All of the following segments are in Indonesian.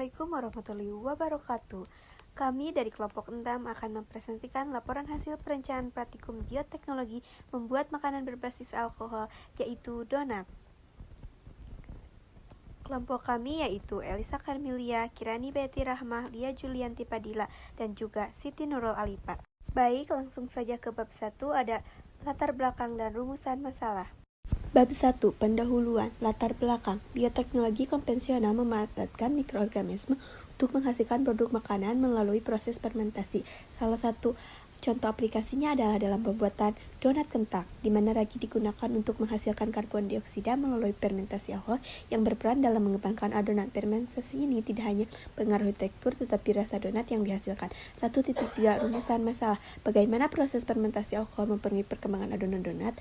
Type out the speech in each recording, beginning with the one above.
Assalamualaikum warahmatullahi wabarakatuh. Kami dari kelompok 6 akan mempresentasikan laporan hasil perencanaan praktikum bioteknologi membuat makanan berbasis alkohol, yaitu donat. Kelompok kami yaitu Elisa Karmilia, Kirani Betty Rahmah, Lia Julianti Padilla, dan juga Siti Nurul Alipa. Baik, langsung saja ke bab 1, ada latar belakang dan rumusan masalah. Bab 1. Pendahuluan. Latar belakang. Bioteknologi konvensional memanfaatkan mikroorganisme untuk menghasilkan produk makanan melalui proses fermentasi. Salah satu contoh aplikasinya adalah dalam pembuatan donat kentang, di mana ragi digunakan untuk menghasilkan karbon dioksida melalui fermentasi alkohol yang berperan dalam mengembangkan adonan. Fermentasi ini tidak hanya mempengaruhi tekstur tetapi rasa donat yang dihasilkan. 1.3 Rumusan masalah. Bagaimana proses fermentasi alkohol mempengaruhi perkembangan adonan donat?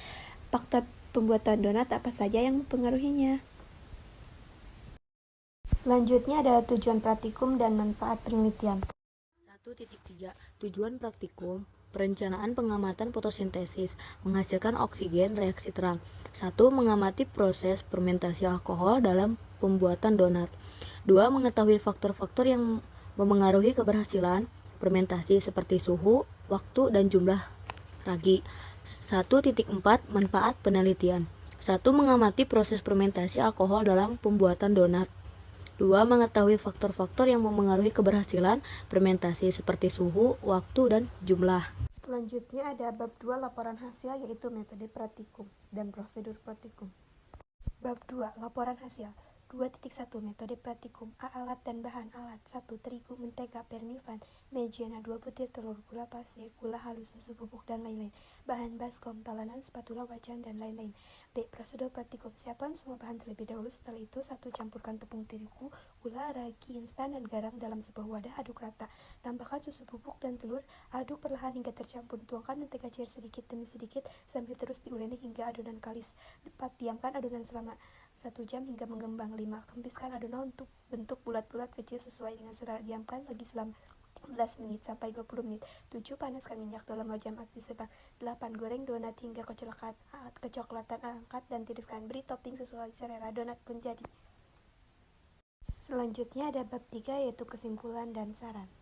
Faktor pembuatan donat apa saja yang mempengaruhinya? Selanjutnya adalah tujuan praktikum dan manfaat penelitian. 1.3 Tujuan praktikum perencanaan pengamatan fotosintesis menghasilkan oksigen reaksi terang. 1. Mengamati proses fermentasi alkohol dalam pembuatan donat. 2. Mengetahui faktor-faktor yang memengaruhi keberhasilan fermentasi seperti suhu, waktu, dan jumlah ragi. 1.4 Manfaat penelitian. 1. Mengamati proses fermentasi alkohol dalam pembuatan donat. 2. Mengetahui faktor-faktor yang memengaruhi keberhasilan fermentasi seperti suhu, waktu, dan jumlah. Selanjutnya ada bab 2 laporan hasil, yaitu metode praktikum dan prosedur praktikum. Bab 2 laporan hasil. 2.1 Metode praktikum. A. Alat dan bahan alat. 1. Terigu, mentega, pernifan, maizena, 2 butir telur, gula pasir, gula halus, susu bubuk, dan lain-lain. Bahan baskom, talenan, spatula, wajan, dan lain-lain. B. Prosedur praktikum. Siapkan semua bahan terlebih dahulu. Setelah itu, 1. Campurkan tepung terigu, gula, ragi instan, dan garam dalam sebuah wadah. Aduk rata. Tambahkan susu bubuk dan telur. Aduk perlahan hingga tercampur. Tuangkan mentega cair sedikit demi sedikit sambil terus diuleni hingga adonan kalis. 4. Diamkan adonan selama 1 jam hingga mengembang. 5. Kempiskan adonan untuk bentuk bulat-bulat kecil sesuai dengan selera. Diamkan lagi selama 15 menit sampai 20 menit. 7. Panaskan minyak dalam wajan api sedang. 8. Goreng donat hingga kecoklatan, angkat dan tiriskan. Beri topping sesuai selera. Donat pun jadi. Selanjutnya ada bab 3, yaitu kesimpulan dan saran.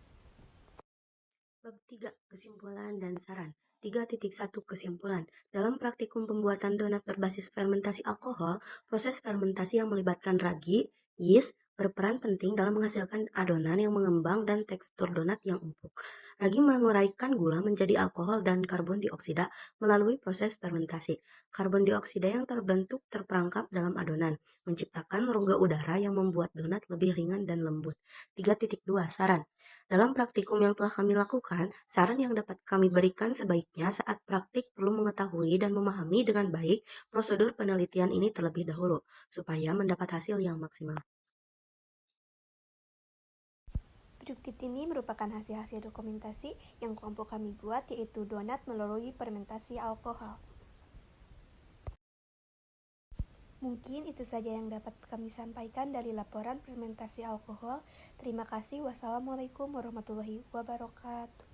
Bab 3. Kesimpulan dan saran. 3.1 Kesimpulan. Dalam praktikum pembuatan donat berbasis fermentasi alkohol, proses fermentasi yang melibatkan ragi, yeast, berperan penting dalam menghasilkan adonan yang mengembang dan tekstur donat yang empuk. Ragi menguraikan gula menjadi alkohol dan karbon dioksida melalui proses fermentasi. Karbon dioksida yang terbentuk terperangkap dalam adonan, menciptakan rongga udara yang membuat donat lebih ringan dan lembut. 3.2 Saran. Dalam praktikum yang telah kami lakukan, saran yang dapat kami berikan sebaiknya saat praktik perlu mengetahui dan memahami dengan baik prosedur penelitian ini terlebih dahulu, supaya mendapat hasil yang maksimal. Berikut ini merupakan hasil-hasil dokumentasi yang kelompok kami buat, yaitu donat melalui fermentasi alkohol. Mungkin itu saja yang dapat kami sampaikan dari laporan fermentasi alkohol. Terima kasih. Wassalamualaikum warahmatullahi wabarakatuh.